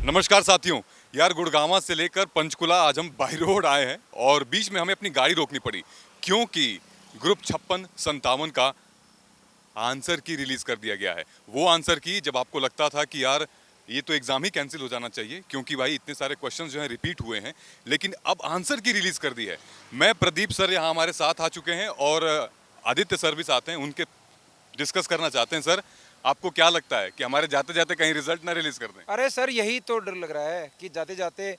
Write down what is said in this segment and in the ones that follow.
नमस्कार साथियों। यार गुड़गांव से लेकर पंचकुला आज हम बाई रोड आए हैं और बीच में हमें अपनी गाड़ी रोकनी पड़ी क्योंकि ग्रुप 56-57 का आंसर की रिलीज कर दिया गया है। वो आंसर की जब आपको लगता था कि यार ये तो एग्जाम ही कैंसिल हो जाना चाहिए क्योंकि भाई इतने सारे क्वेश्चंस जो हैं रिपीट हुए हैं, लेकिन अब आंसर की रिलीज कर दी है। मैं प्रदीप सर यहाँ हमारे साथ आ चुके हैं और आदित्य सर भी साथ हैं, उनके डिस्कस करना चाहते हैं। सर आपको क्या लगता है कि हमारे जाते जाते कहीं रिजल्ट ना रिलीज कर दें? अरे सर यही तो डर लग रहा है कि जाते जाते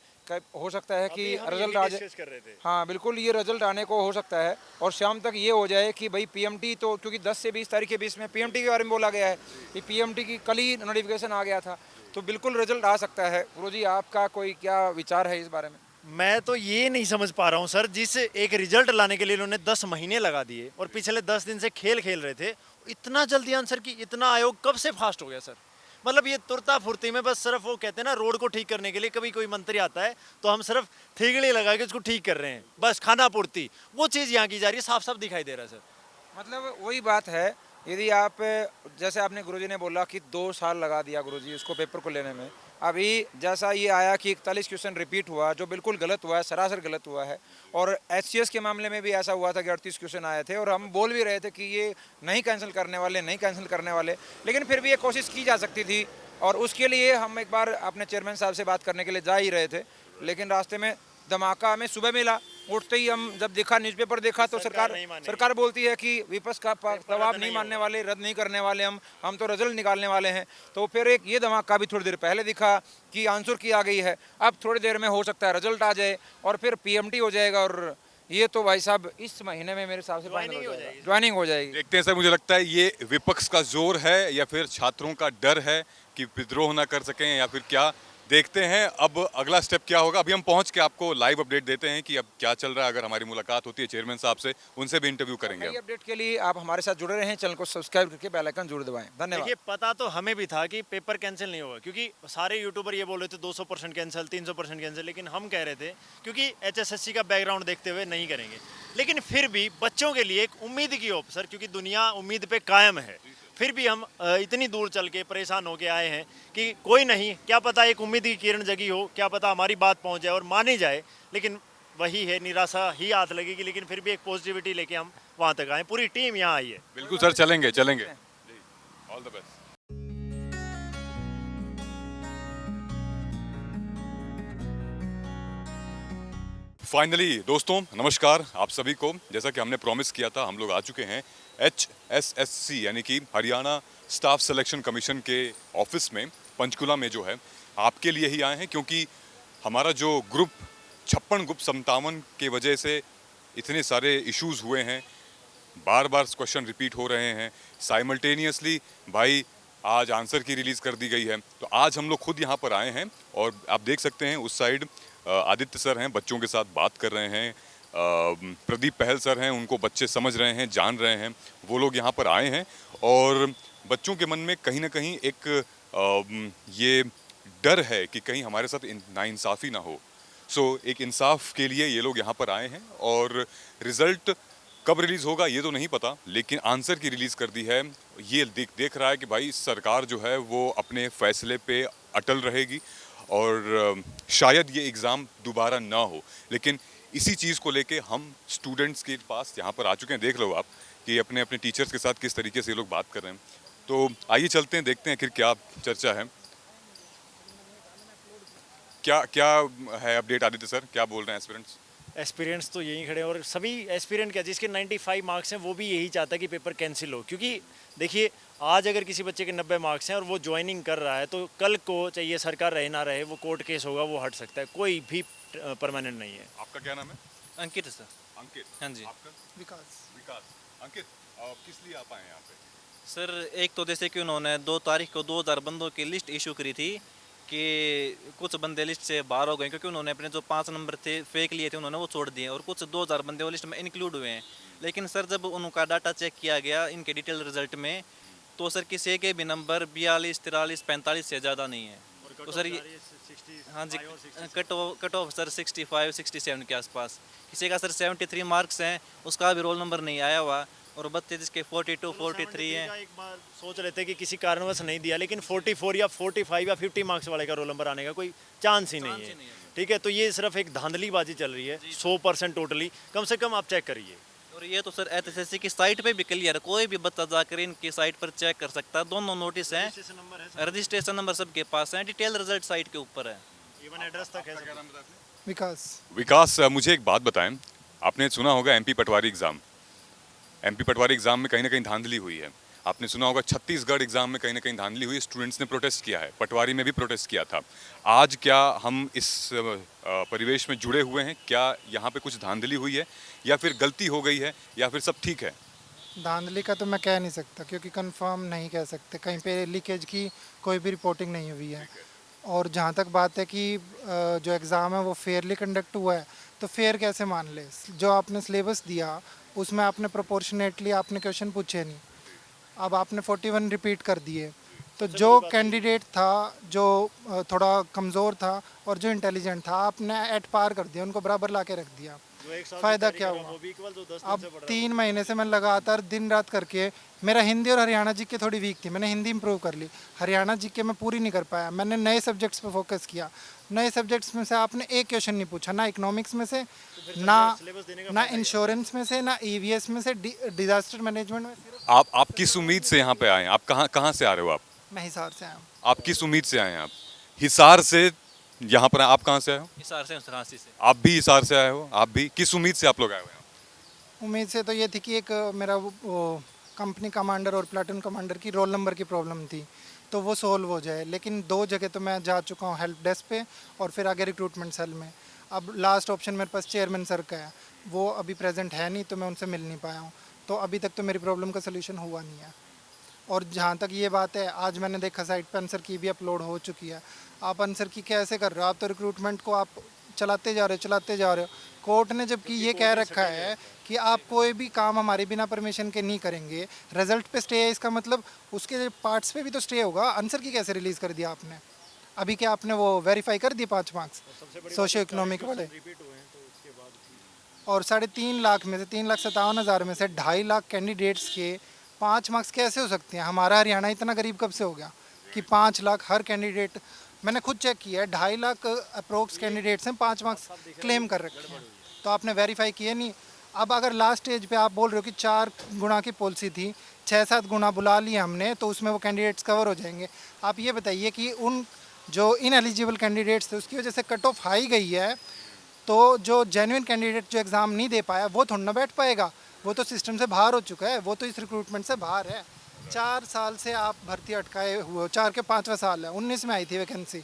हो सकता है कि रिजल्ट आ जाए। कर रहे थे। हाँ बिल्कुल, ये रिजल्ट आने को हो सकता है और शाम तक ये हो जाए कि भाई पीएमटी तो, क्योंकि 10 से 20 तारीख के बीच में पीएमटी के बारे में बोला गया है कि पीएमटी की कल ही नोटिफिकेशन आ गया था, तो बिल्कुल रिजल्ट आ सकता है। गुरुजी आपका कोई क्या विचार है इस बारे में? मैं तो ये नहीं समझ पा रहा हूँ सर, जिस एक रिजल्ट लाने के लिए इन्होंने 10 महीने लगा दिए और पिछले 10 दिन से खेल खेल रहे थे, इतना जल्दी आंसर की इतना आयोग कब से फास्ट हो गया सर? मतलब ये तुरता फुर्ती में बस सिर्फ वो कहते हैं ना, रोड को ठीक करने के लिए कभी कोई मंत्री आता है तो हम सिर्फ थीगड़ी लगा के उसको ठीक कर रहे हैं, बस खाना पूर्ति, वो चीज़ यहाँ की जा रही है, साफ साफ दिखाई दे रहा है सर। मतलब वही बात है, यदि आप, जैसे आपने गुरुजी ने बोला कि 2 साल लगा दिया गुरुजी उसको पेपर को लेने में, अभी जैसा ये आया कि 41 क्वेश्चन रिपीट हुआ जो बिल्कुल गलत हुआ है, सरासर गलत हुआ है। और एचसीएस के मामले में भी ऐसा हुआ था कि 38 क्वेश्चन आए थे और हम बोल भी रहे थे कि ये नहीं कैंसिल करने वाले, नहीं कैंसिल करने वाले, लेकिन फिर भी ये कोशिश की जा सकती थी। और उसके लिए हम एक बार अपने चेयरमैन साहब से बात करने के लिए जा ही रहे थे, लेकिन रास्ते में धमाका हमें सुबह मिला। उठते ही हम जब देखा, न्यूज़पेपर देखा, तो सरकार बोलती है कि विपक्ष का दबाव नहीं मानने वाले, रद्द नहीं करने वाले, हम तो रिजल्ट निकालने वाले हैं। तो फिर एक ये धमाका भी थोड़ी देर पहले दिखा कि आंसर की आ गई है। अब थोड़ी देर में हो सकता है रिजल्ट आ जाए और फिर पीएमटी हो जाएगा और ये तो भाई साहब इस महीने में मेरे हिसाब से ज्वाइनिंग हो जाएगी। देखते हैं सर, मुझे लगता है ये विपक्ष का जोर है या फिर छात्रों का डर है कि विद्रोह ना कर सकें या फिर क्या। देखते हैं अब अगला स्टेप क्या होगा। अभी हम पहुंच के आपको लाइव अपडेट देते हैं कि अब क्या चल रहा है। अगर हमारी मुलाकात होती है चेयरमैन साहब से, उनसे भी इंटरव्यू करेंगे हम। अपडेट के लिए आप हमारे साथ जुड़े रहें, चैनल को सब्सक्राइब करके बेल आइकन जरूर दबाएं। धन्यवाद। देखिए, पता तो हमें भी था कि पेपर कैंसिल नहीं होगा, क्योंकि सारे यूट्यूबर ये बोल रहे थे 200% कैंसिल, 300% कैंसिल, लेकिन हम कह रहे थे क्योंकि एचएसएससी का बैकग्राउंड देखते हुए नहीं करेंगे। लेकिन फिर भी बच्चों के लिए एक उम्मीद की होप सर, क्योंकि दुनिया उम्मीद पे कायम है, फिर भी हम इतनी दूर चल के परेशान होके आए हैं कि कोई नहीं, क्या पता एक उम्मीद की किरण जगी हो, क्या पता हमारी बात पहुंच जाए और मानी जाए। लेकिन वही है, निराशा ही हाथ लगेगी, लेकिन फिर भी एक पॉजिटिविटी लेके हम वहां तक आए, पूरी टीम यहाँ आई है। बिल्कुल सर, चलेंगे चलेंगे। All the best. फाइनली दोस्तों नमस्कार आप सभी को। जैसा कि हमने प्रॉमिस किया था, हम लोग आ चुके हैं HSSC यानी कि हरियाणा स्टाफ सिलेक्शन कमीशन के ऑफिस में पंचकुला में जो है। आपके लिए ही आए हैं क्योंकि हमारा जो ग्रुप 56-57 के वजह से इतने सारे इश्यूज हुए हैं, बार बार क्वेश्चन रिपीट हो रहे हैं साइमल्टेनियसली। भाई आज आंसर की रिलीज़ कर दी गई है, तो आज हम लोग खुद यहाँ पर आए हैं और आप देख सकते हैं उस साइड आदित्य सर हैं, बच्चों के साथ बात कर रहे हैं। प्रदीप पहल सर हैं, उनको बच्चे समझ रहे हैं, जान रहे हैं। वो लोग यहाँ पर आए हैं और बच्चों के मन में कहीं ना कहीं एक ये डर है कि कहीं हमारे साथ नाइंसाफ़ी ना हो। सो एक इंसाफ के लिए ये लोग यहाँ पर आए हैं और रिज़ल्ट कब रिलीज़ होगा ये तो नहीं पता, लेकिन आंसर की रिलीज़ कर दी है। ये देख रहा है कि भाई सरकार जो है वो अपने फैसले पे अटल रहेगी और शायद ये एग्ज़ाम दोबारा ना हो। लेकिन इसी चीज़ को लेके हम स्टूडेंट्स के पास यहाँ पर आ चुके हैं। देख लो आप कि अपने अपने टीचर्स के साथ किस तरीके से ये लोग बात कर रहे हैं। तो आइए चलते हैं, देखते हैं फिर क्या चर्चा है। क्या क्या है अपडेट आदित्य सर, क्या बोल रहे हैं एस्पिरेंट्स? एस्पिरेंट्स तो यहीं खड़े हैं और सभी एस्पिरेंट क्या, जिसके 95 मार्क्स हैं वो भी यही चाहता है कि पेपर कैंसिल हो। क्योंकि देखिए, आज अगर किसी बच्चे के 90 मार्क्स हैं और वो ज्वाइनिंग कर रहा है, तो कल को चाहिए सरकार रहे ना रहे, वो कोर्ट केस होगा, वो हट सकता है, कोई भी परमानेंट नहीं है। आपका क्या नाम है? अंकित सर। अंकित। हाँ जी। आपका? विकास। विकास। अंकित, किस लिए आप आए हैं यहाँ पे? सर एक तो जैसे कि उन्होंने 2 तारीख को 2000 बंदों की लिस्ट इशू करी थी कि कुछ बंदे लिस्ट से बाहर हो गए क्योंकि उन्होंने अपने जो 5 नंबर थे फेक लिए थे, उन्होंने वो छोड़ दिए और कुछ 2000 बंदे वो लिस्ट में इंक्लूड हुए हैं। लेकिन सर जब उनका डाटा चेक किया गया इनके डिटेल रिजल्ट में, तो सर किसी के भी नंबर 42, 43, 45 से ज़्यादा नहीं है। तो सर ये, हाँ जी, कट ऑफ सर 65, 67 के आसपास। किसी का सर 73 मार्क्स हैं, उसका भी रोल नंबर नहीं आया हुआ और बच्चे जिसके 42 43 हैं। एक बार सोच रहे थे कि किसी कारणवश नहीं दिया, लेकिन 44 या 45 या 50 मार्क्स वाले का रोल नंबर आने का कोई चांस ही नहीं है। ठीक है, तो ये सिर्फ एक धांधलीबाजी चल रही है 100% टोटली। कम से कम आप चेक करिए। और ये तो सर एचएसएससी की साइट पे भी क्लियर है, कोई भी बच्चा जाकर इनकी साइट पर चेक कर सकता है। दोनों नोटिस हैं, रजिस्ट्रेशन नंबर सबके पास हैं, डिटेल रिजल्ट साइट के ऊपर है। इवन एड्रेस तक है। विकास। विकास, मुझे एक बात बताएं, आपने सुना होगा एमपी पटवारी एग्ज़ाम। एमपी पटवारी एग्ज़ाम में कहीं ना कहीं धांधली हुई है। आपने सुना होगा छत्तीसगढ़ एग्ज़ाम में कहीं ना कहीं धांधली हुई, स्टूडेंट्स ने प्रोटेस्ट किया है, पटवारी में भी प्रोटेस्ट किया था। आज क्या हम इस परिवेश में जुड़े हुए हैं? क्या यहाँ पे कुछ धांधली हुई है या फिर गलती हो गई है या फिर सब ठीक है? धांधली का तो मैं कह नहीं सकता क्योंकि कंफर्म नहीं कह सकते, कहीं पे लीकेज की कोई भी रिपोर्टिंग नहीं हुई है। और जहाँ तक बात है कि जो एग्ज़ाम है वो फेयरली कंडक्ट हुआ है, तो फेयर कैसे मान ले? जो आपने सिलेबस दिया उसमें आपने प्रोपोर्शनेटली आपने क्वेश्चन पूछे नहीं, अब आपने 41 रिपीट कर दिए। तो जो कैंडिडेट था जो थोड़ा कमज़ोर था और जो इंटेलिजेंट था आपने एट पार कर दिया, उनको बराबर ला के रख दिया। फ़ायदा क्या हुआ? अब 3 महीने से मैं लगातार दिन रात करके, मेरा हिंदी और हरियाणा जीके थोड़ी वीक थी, मैंने हिंदी इंप्रूव कर ली, हरियाणा जीके मैं पूरी नहीं कर पाया। मैंने नए सब्जेक्ट्स पे फोकस किया। नए सब्जेक्ट्स में से आपने एक क्वेश्चन नहीं पूछा, ना इकोनॉमिक्स में से, ना इंश्योरेंस में से, ना ईवीएस में से, डिजास्टर मैनेजमेंट में। सिर्फ आप किस उम्मीद से यहाँ पे आए हैं? आप कहाँ से आ रहे हो? आप मैं हिसार से आया हूँ। आप किस उम्मीद से आए हैं? आप हिसार से यहाँ पर आप कहाँ से आए हो? हिसार से रांची से। आप भी हिसार से आए हो? आप भी किस उम्मीद से आप लोग आए हुए हैं? उम्मीद से तो ये थी कि एक मेरा वो कंपनी कमांडर और प्लाटून कमांडर की रोल नंबर की प्रॉब्लम थी, तो वो सोल्व हो जाए। लेकिन 2 जगह तो मैं जा चुका हूँ, हेल्प डेस्क पे और फिर आगे रिक्रूटमेंट सेल में। अब लास्ट ऑप्शन मेरे पास चेयरमैन सर का है, वो अभी प्रेजेंट है नहीं, तो मैं उनसे मिल नहीं पाया हूँ। तो अभी तक तो मेरी प्रॉब्लम का सोल्यूशन हुआ नहीं है। और जहाँ तक ये बात है, आज मैंने देखा साइट पे आंसर की भी अपलोड हो चुकी है। आप आंसर की कैसे कर रहे हो? आप तो रिक्रूटमेंट को आप चलाते जा रहे हो। कोर्ट ने जबकि ये कह रखा है कि आप कोई भी काम हमारे बिना परमिशन के नहीं करेंगे। रिजल्ट पे स्टे है, इसका मतलब उसके पार्ट्स पे भी तो स्टे होगा। आंसर की कैसे रिलीज़ कर दिया आपने? अभी क्या आपने वो वेरीफाई कर दिए 5 मार्क्स सोशो इकोनॉमिक वाले? और 3.5 लाख में से 3,57,000 में से 2.5 लाख कैंडिडेट्स के 5 मार्क्स कैसे हो सकते हैं? हमारा हरियाणा इतना गरीब कब से हो गया कि 5 लाख हर कैंडिडेट? मैंने खुद चेक किया है, 2.5 लाख अप्रोक्स कैंडिडेट्स हैं, 5 मार्क्स क्लेम कर रखे हैं, तो आपने वेरीफाई किए नहीं। अब अगर लास्ट स्टेज पे आप बोल रहे हो कि 4 गुना की पॉलिसी थी, 6-7 गुना बुला लिया हमने, तो उसमें वो कैंडिडेट्स कवर हो जाएंगे। आप ये बताइए कि उन जो इनएलिजिबल कैंडिडेट्स थे उसकी वजह से कट ऑफ हाई गई है, तो जो जेन्युइन कैंडिडेट जो एग्ज़ाम नहीं दे पाया वो थोड़ा ना बैठ पाएगा, वो तो सिस्टम से बाहर हो चुका है, वो तो इस रिक्रूटमेंट से बाहर है। 4 साल से आप भर्ती अटकाए हुए हो, 4 के 5वां साल है, 19 में आई थी वैकेंसी।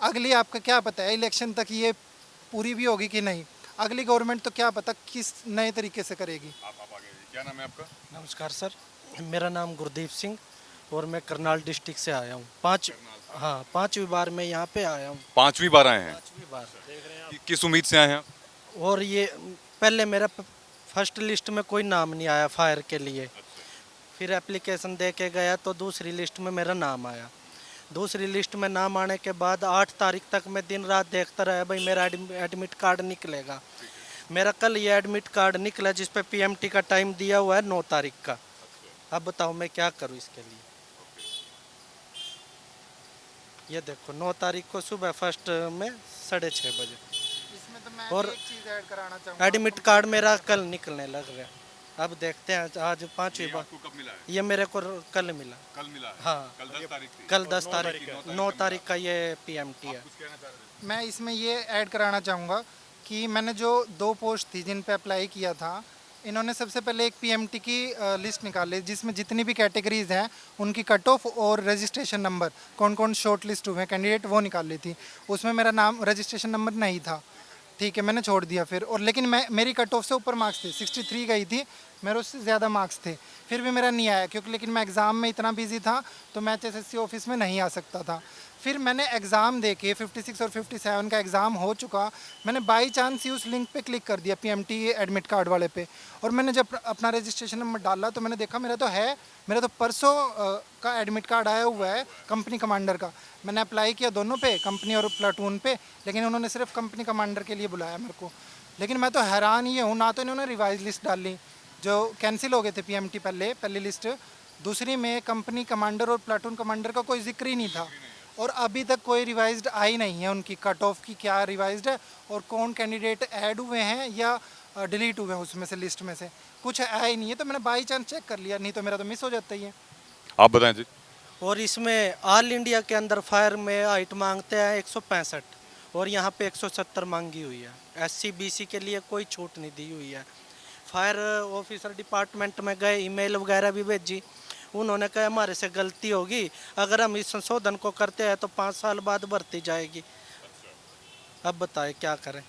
अगली आपका क्या पता है इलेक्शन तक ये पूरी भी होगी कि नहीं? अगली गवर्नमेंट तो क्या पता किस नए तरीके से करेगी। आप आगे, क्या नाम है आपका? नमस्कार सर, मेरा नाम गुरदीप सिंह और मैं करनाल डिस्ट्रिक्ट से आया हूँ। 5वीं बार मैं यहाँ पे आया हूँ। 5वीं बार आए हैं? 5वीं बार। किस उम्मीद से आए हैं आप? और ये पहले मेरा फर्स्ट लिस्ट में कोई नाम नहीं आया फायर के लिए, फिर एप्लीकेशन दे के गया तो दूसरी लिस्ट में मेरा नाम आया। दूसरी लिस्ट में नाम आने के बाद 8 तारीख तक मैं दिन रात देखता रहा भाई मेरा एडमिट कार्ड निकलेगा। मेरा कल ये एडमिट कार्ड निकला जिस पे पीएमटी का टाइम दिया हुआ है 9 तारीख का। अब बताओ मैं क्या करूँ इसके लिए? ये देखो 9 तारीख को सुबह फर्स्ट में 6:30 बजे इसमें तो मैं और एक चीज़ ऐड कराना चाहूँगा। एडमिट कार्ड मेरा कल निकलने लग रहा है। अब देखते हैं आज 5वीं बार। आपको कब मिला है? ये मेरे को कल मिला। कल मिला है? हाँ, कल 10 तारीख थी? कल 10 तारीख 9 तारीख का ये पीएमटी है। कुछ कहना चाह रहे थे? मैं इसमें ये ऐड कराना चाहूँगा कि मैंने जो 2 पोस्ट थी जिन पे अप्लाई किया था, इन्होंने सबसे पहले एक पीएमटी की लिस्ट निकाली जिसमें जितनी भी कैटेगरीज हैं उनकी कट ऑफ और रजिस्ट्रेशन नंबर, कौन कौन शॉर्ट लिस्ट हुए हैं कैंडिडेट, वो निकाल ली थी। उसमें मेरा नाम रजिस्ट्रेशन नंबर नहीं था, ठीक है, मैंने छोड़ दिया फिर। और लेकिन मेरी कट ऑफ से ऊपर मार्क्स थे, 63 गई थी, मेरे उससे ज़्यादा मार्क्स थे, फिर भी मेरा नहीं आया क्योंकि लेकिन मैं एग्ज़ाम में इतना बिजी था तो मैं HSSC ऑफिस में नहीं आ सकता था। फिर मैंने एग्ज़ाम दे के 56 और 57 का एग्ज़ाम हो चुका, मैंने बाई चांस ही उस लिंक पे क्लिक कर दिया पीएमटी एडमिट कार्ड वाले पे, और मैंने जब अपना रजिस्ट्रेशन नंबर डाला तो मैंने देखा मेरा तो परसों का एडमिट कार्ड आया हुआ है कंपनी कमांडर का। मैंने अप्लाई किया दोनों पे, कंपनी और प्लाटून पे, लेकिन उन्होंने सिर्फ कंपनी कमांडर के लिए बुलाया मेरे को। लेकिन मैं तो हैरान ये हूँ, ना तो इन्होंने रिवाइज लिस्ट डाली, जो कैंसिल हो गए थे पीएमटी पहली लिस्ट, दूसरी में कंपनी कमांडर और प्लाटून कमांडर का कोई जिक्र ही नहीं था। और अभी तक कोई रिवाइज्ड आई नहीं है, उनकी कट ऑफ की क्या रिवाइज्ड है और कौन कैंडिडेट ऐड हुए हैं या डिलीट हुए हैं उसमें से, लिस्ट में से कुछ आया ही नहीं है। तो मैंने बाई चांस चेक कर लिया, नहीं तो मेरा तो मिस हो जाता ही है। आप बताएं जी। और इसमें ऑल इंडिया के अंदर फायर में हाइट मांगते हैं 165 और यहाँ पे 170 मांगी हुई है। एससी बीसी के लिए कोई छूट नहीं दी हुई है। फायर ऑफिसर डिपार्टमेंट में गए, ईमेल वगैरह भी भेजी, उन्होंने कहा हमारे से गलती होगी, अगर हम इस संशोधन को करते हैं तो 5 साल बाद भर्ती जाएगी। अब बताएं क्या करें,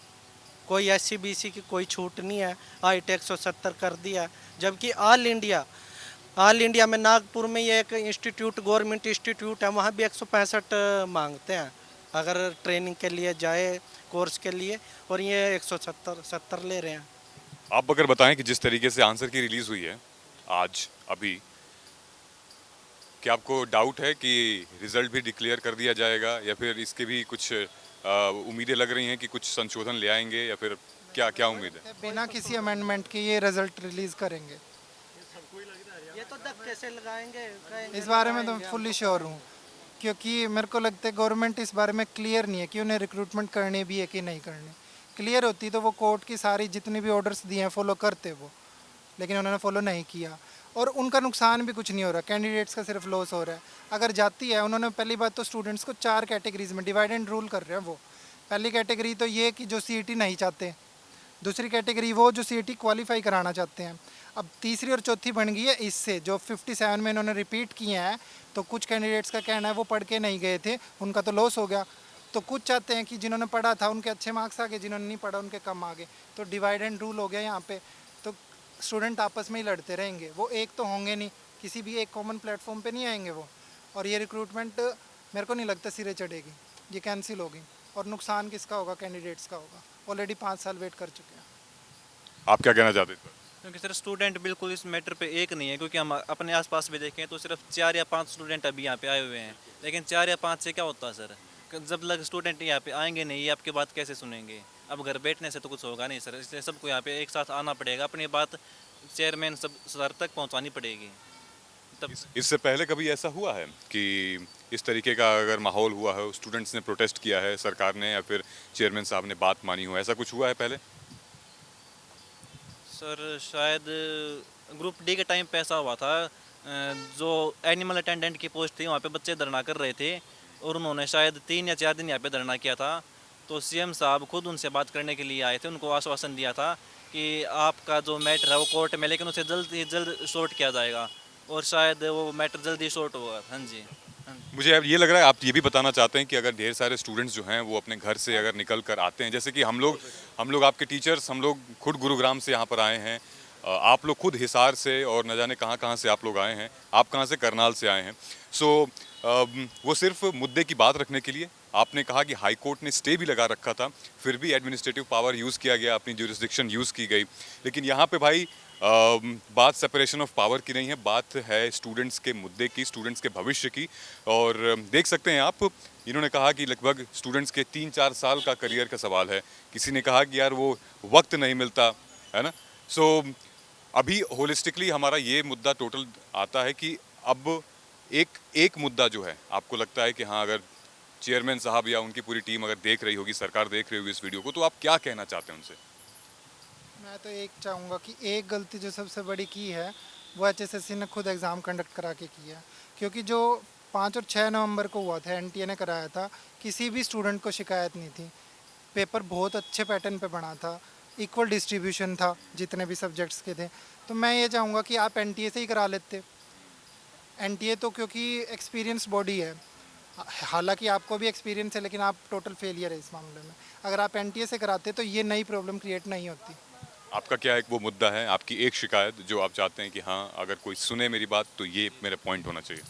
कोई एससी बीसी की कोई छूट नहीं है, हाइट 170 कर दिया। जबकि ऑल इंडिया में नागपुर में ये एक इंस्टीट्यूट, गवर्नमेंट इंस्टीट्यूट है, वहाँ भी 165 मांगते हैं अगर ट्रेनिंग के लिए जाए, कोर्स के लिए, और ये 170 ले रहे हैं। आप अगर बताएं कि जिस तरीके से आंसर की रिलीज हुई है आज अभी, क्या आपको डाउट है कि रिजल्ट भी डिक्लेयर कर दिया जाएगा या फिर इसके भी कुछ उम्मीदें लग रही हैं कि कुछ संशोधन ले आएंगे, या फिर क्या क्या उम्मीद है? बिना किसी अमेंडमेंट के ये रिजल्ट रिलीज करेंगे, ये तो धक्के से लगाएंगे, इस बारे में तो फुल्ली श्योर हूँ। क्योंकि मेरे को लगता है गवर्नमेंट इस बारे में क्लियर नहीं है कि उन्हें रिक्रूटमेंट करनी भी है कि नहीं करनी। क्लियर होती तो वो कोर्ट की सारी जितनी भी ऑर्डर्स दिए हैं फॉलो करते वो, लेकिन उन्होंने फॉलो नहीं किया और उनका नुकसान भी कुछ नहीं हो रहा, कैंडिडेट्स का सिर्फ लॉस हो रहा है। अगर जाती है, उन्होंने पहली बात तो स्टूडेंट्स को 4 कैटेगरीज में डिवाइड एंड रूल कर रहे हैं वो। पहली कैटेगरी तो ये कि जो सीईटी नहीं चाहते, दूसरी कैटेगरी वो जो सीईटी क्वालिफाई कराना चाहते हैं। अब तीसरी और चौथी बन गई है इससे, जो 57 में इन्होंने रिपीट किए हैं, तो कुछ कैंडिडेट्स का कहना है वो पढ़ के नहीं गए थे, उनका तो लॉस हो गया। तो कुछ चाहते हैं कि जिन्होंने पढ़ा था उनके अच्छे मार्क्स आ गए, जिन्होंने नहीं पढ़ा उनके कम आ गए। तो डिवाइड एंड रूल हो गया यहाँ पे। तो स्टूडेंट आपस में ही लड़ते रहेंगे, वो एक तो होंगे नहीं, किसी भी एक कॉमन प्लेटफॉर्म पे नहीं आएंगे वो। और ये रिक्रूटमेंट मेरे को नहीं लगता सिरे चढ़ेगी, ये कैंसिल होगी। और नुकसान किसका होगा? कैंडिडेट्स का होगा। ऑलरेडी 5 साल वेट कर चुके हैं। आप क्या कहना चाहते हैं? क्योंकि सर स्टूडेंट बिल्कुल इस मैटर पे एक नहीं है, क्योंकि हम अपने आसपास भी देखें तो सिर्फ 4 या 5 स्टूडेंट अभी यहाँ पे आए हुए हैं। लेकिन 4 या 5 से क्या होता है सर? जब लग स्टूडेंट यहाँ पे आएंगे नहीं, ये आपकी बात कैसे सुनेंगे? अब घर बैठने से तो कुछ होगा नहीं सर, इसलिए सबको यहाँ पे एक साथ आना पड़ेगा, अपनी बात चेयरमैन सब सर तक पहुँचानी पड़ेगी। तब इससे पहले कभी ऐसा हुआ है कि इस तरीके का अगर माहौल हुआ है, स्टूडेंट्स ने प्रोटेस्ट किया है, सरकार ने या फिर चेयरमैन साहब ने बात मानी हो, ऐसा कुछ हुआ है पहले? सर शायद ग्रुप डी के टाइम पे ऐसा हुआ था, जो एनिमल अटेंडेंट की पोस्ट थी वहाँ पे बच्चे धरना कर रहे थे और उन्होंने शायद 3 या 4 दिन यहाँ पे धरना किया था। तो सीएम साहब खुद उनसे बात करने के लिए आए थे, उनको आश्वासन दिया था कि आपका जो मैटर है वो कोर्ट में, लेकिन उसे जल्द से जल्द सॉर्ट किया जाएगा और शायद वो मैटर जल्दी सॉर्ट होगा। हाँ जी। मुझे अब ये लग रहा है आप ये भी बताना चाहते हैं कि अगर ढेर सारे स्टूडेंट्स जो हैं वो अपने घर से अगर निकल कर आते हैं, जैसे कि हम लोग आपके टीचर्स, हम लोग खुद गुरुग्राम से यहाँ पर आए हैं, आप लोग खुद हिसार से और न जाने कहाँ से आप लोग आए हैं, आप कहाँ से? करनाल से आए हैं। सो वो सिर्फ मुद्दे की बात रखने के लिए, आपने कहा कि हाई कोर्ट ने स्टे भी लगा रखा था, फिर भी एडमिनिस्ट्रेटिव पावर यूज़ किया गया, अपनी ज्यूरिसडिक्शन यूज़ की गई। लेकिन यहाँ पे भाई बात सेपरेशन ऑफ पावर की नहीं है, बात है स्टूडेंट्स के मुद्दे की, स्टूडेंट्स के भविष्य की। और देख सकते हैं आप, इन्होंने कहा कि लगभग स्टूडेंट्स के 3-4 साल का करियर का सवाल है। किसी ने कहा कि यार वो वक्त नहीं मिलता है ना। सो अभी होलिस्टिकली हमारा ये मुद्दा टोटल आता है कि अब एक मुद्दा जो है, आपको लगता है कि हाँ, अगर चेयरमैन साहब या उनकी पूरी टीम अगर देख रही होगी, सरकार देख रही होगी इस वीडियो को, तो आप क्या कहना चाहते हैं उनसे? मैं तो एक चाहूँगा कि एक गलती जो सबसे बड़ी की है वो एचएसएससी ने खुद एग्ज़ाम कंडक्ट करा के की है। क्योंकि जो 5 और 6 नवंबर को हुआ था, एनटीए ने कराया था, किसी भी स्टूडेंट को शिकायत नहीं थी। पेपर बहुत अच्छे पैटर्न पे बना था, इक्वल डिस्ट्रीब्यूशन था जितने भी सब्जेक्ट्स के थे। तो मैं ये चाहूँगा कि आप एनटीए से ही करा लेते। एनटीए तो क्योंकि एक्सपीरियंस बॉडी है, हालांकि आपको भी एक्सपीरियंस है, लेकिन आप टोटल फेलियर है इस मामले में। अगर आप एनटीए से कराते तो ये नई प्रॉब्लम क्रिएट नहीं होती। आपका क्या एक वो मुद्दा है, आपकी एक शिकायत जो आप चाहते हैं कि हाँ, अगर कोई सुने मेरी बात तो ये मेरा पॉइंट होना चाहिए?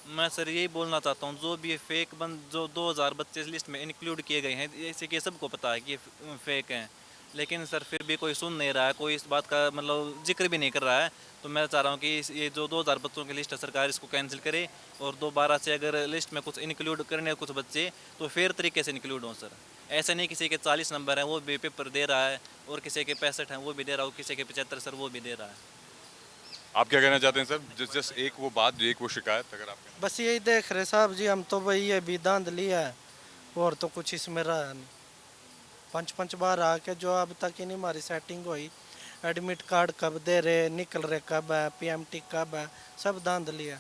मैं सर यही बोलना चाहता हूँ, जो भी ये फेक जो 2000 बच्चे इस लिस्ट में इंक्लूड किए गए हैं, जैसे कि सबको पता है कि ये फेक हैं, लेकिन सर फिर भी कोई सुन नहीं रहा है, कोई इस बात का मतलब जिक्र भी नहीं कर रहा है। तो मैं चाह रहा हूँ कि ये जो 2000 बच्चों की लिस्ट है, सरकार इसको कैंसिल करे और दोबारा से अगर लिस्ट में कुछ इंक्लूड करने कुछ बच्चे तो फेयर तरीके से इंक्लूड हों सर। ऐसा नहीं किसी के 40 नंबर हैं वो भी पेपर दे रहा है, और किसी के 65 हैं वो भी दे रहा है, और किसी के 75 सर वो भी दे रहा है। आप क्या कहना चाहते हैं सर? जस्ट एक वो बात, एक वो शिकायत अगर आप बस यही देख रहे साहब जी, हम तो वही ये भी धांधली है और तो कुछ इसमें रहा नहीं। 5-5 बार आके जो अब तक ही नहीं हमारी सेटिंग हुई, एडमिट कार्ड कब दे रहे, निकल रहे कब है, पीएमटी कब है, सब धांधली है।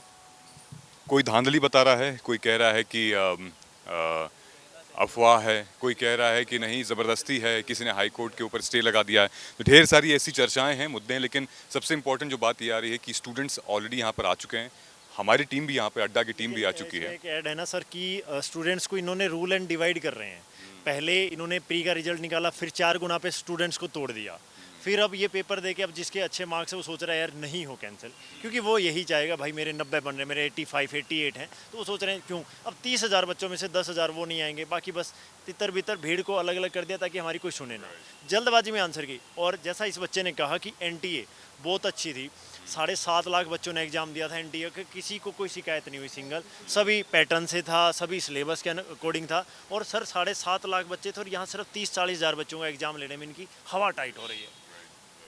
कोई धांधली बता रहा है, कोई कह रहा है कि अफवाह है, कोई कह रहा है कि नहीं ज़बरदस्ती है, किसी ने हाई कोर्ट के ऊपर स्टे लगा दिया है। तो ढेर सारी ऐसी चर्चाएं हैं, मुद्दे हैं, लेकिन सबसे इम्पोर्टेंट जो बात ये आ रही है कि स्टूडेंट्स ऑलरेडी यहाँ पर आ चुके हैं। हमारी टीम भी यहाँ पे, अड्डा की टीम भी आ चुकी है। एक ऐड है ना सर कि स्टूडेंट्स को इन्होंने रूल एंड डिवाइड कर रहे हैं। पहले इन्होंने प्री का रिजल्ट निकाला, फिर 4 गुना पे स्टूडेंट्स को तोड़ दिया। फिर अब ये पेपर दे के अब जिसके अच्छे मार्क्स है वो सोच रहा है यार नहीं हो कैंसिल, क्योंकि वो यही चाहेगा भाई मेरे 90 बन रहे, मेरे 85 88 हैं, तो वो सोच रहे हैं क्यों अब 30,000 बच्चों में से 10,000 वो नहीं आएंगे, बाकी बस तितर बितर भीड़ को अलग अलग कर दिया ताकि हमारी कोई सुने ना। जल्दबाजी में आंसर की। और जैसा इस बच्चे ने कहा कि एनटीए बहुत अच्छी थी, 7.5 लाख बच्चों ने एग्जाम दिया था एनटीए का, किसी को कोई शिकायत नहीं हुई सिंगल, सभी पैटर्न से था, सभी सिलेबस के अकॉर्डिंग था। और सर 7.5 लाख बच्चे थे और यहाँ सिर्फ 30-40 हज़ार बच्चों का एग्जाम लेने में इनकी हवा टाइट हो रही है।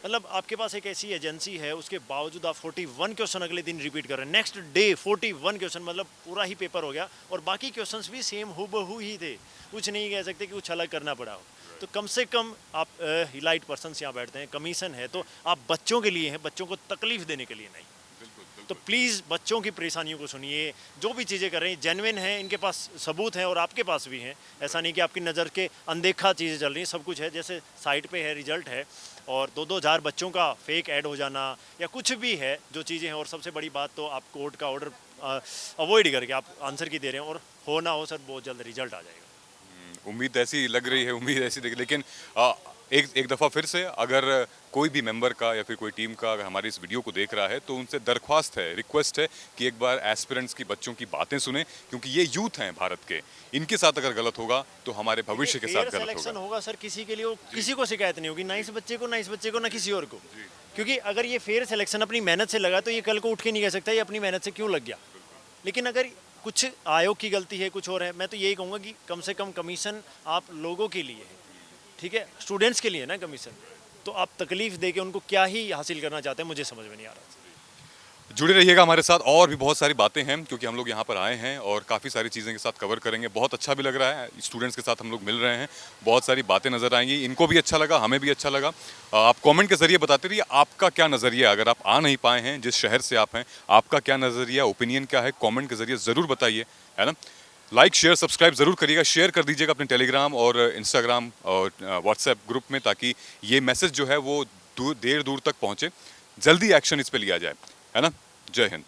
मतलब आपके पास एक ऐसी एजेंसी है, उसके बावजूद आप 41 क्वेश्चन अगले दिन रिपीट कर रहे हैं, नेक्स्ट डे 41 क्वेश्चन, मतलब पूरा ही पेपर हो गया और बाकी क्वेश्चंस भी सेम हूबहू ही थे, कुछ नहीं कह सकते कि कुछ अलग करना पड़ा हो। तो कम से कम आप हिलाइट पर्सन्स यहाँ बैठते हैं, कमीशन है तो आप बच्चों के लिए हैं, बच्चों को तकलीफ देने के लिए नहीं। तो प्लीज़ बच्चों की परेशानियों को सुनिए, जो भी चीज़ें कर रहे हैं जेन्युइन है, इनके पास सबूत हैं और आपके पास भी हैं। ऐसा नहीं कि आपकी नज़र के अनदेखा चीज़ें चल रही हैं, सब कुछ है, जैसे साइट पे है, रिजल्ट है, और 2-2 हज़ार बच्चों का फेक ऐड हो जाना या कुछ भी है जो चीज़ें हैं। और सबसे बड़ी बात तो आप कोर्ट का ऑर्डर अवॉइड करके आप आंसर की दे रहे हैं, और हो ना हो सर बहुत जल्द रिजल्ट आ जाएगा। उम्मीद ऐसी लग रही है, उम्मीद ऐसी दिख, लेकिन एक दफ़ा फिर से अगर कोई भी मेंबर का या फिर कोई टीम का अगर हमारी इस वीडियो को देख रहा है तो उनसे दरख्वास्त है, रिक्वेस्ट है कि एक बार एस्पिरेंट्स की, बच्चों की बातें सुने, क्योंकि ये यूथ हैं भारत के, इनके साथ अगर गलत होगा तो हमारे भविष्य के साथ गलत सिलेक्शन होगा। होगा सर, किसी के लिए वो, किसी को शिकायत नहीं होगी, ना इस बच्चे को, ना इस बच्चे को, ना किसी और को। क्योंकि अगर ये फेयर सिलेक्शन अपनी मेहनत से लगा तो ये कल को उठ के नहीं कह सकता ये अपनी मेहनत से क्यों लग गया। लेकिन अगर कुछ आयोग की गलती है, कुछ और है, मैं तो यही कहूँगा कि कम से कम कमीशन आप लोगों के लिए है, ठीक है, स्टूडेंट्स के लिए ना कमीशन, तो आप तकलीफ दे के उनको क्या ही हासिल करना चाहते हैं मुझे समझ में नहीं आ रहा। जुड़े रहिएगा हमारे साथ, और भी बहुत सारी बातें हैं क्योंकि हम लोग यहाँ पर आए हैं और काफ़ी सारी चीज़ें के साथ कवर करेंगे। बहुत अच्छा भी लग रहा है, स्टूडेंट्स के साथ हम लोग मिल रहे हैं, बहुत सारी बातें नज़र आएंगी, इनको भी अच्छा लगा, हमें भी अच्छा लगा। आप कमेंट के ज़रिए बताते रहिए आपका क्या नज़रिया, अगर आप आ नहीं पाए हैं जिस शहर से आप हैं, आपका क्या नज़रिया, ओपिनियन क्या है, कॉमेंट के ज़रिए ज़रूर बताइए, है ना। लाइक शेयर सब्सक्राइब ज़रूर करिएगा, शेयर कर दीजिएगा अपने टेलीग्राम और इंस्टाग्राम और व्हाट्सएप ग्रुप में, ताकि ये मैसेज जो है वो देर दूर तक पहुँचे, जल्दी एक्शन इस पर लिया जाए, है ना। जय हिंद।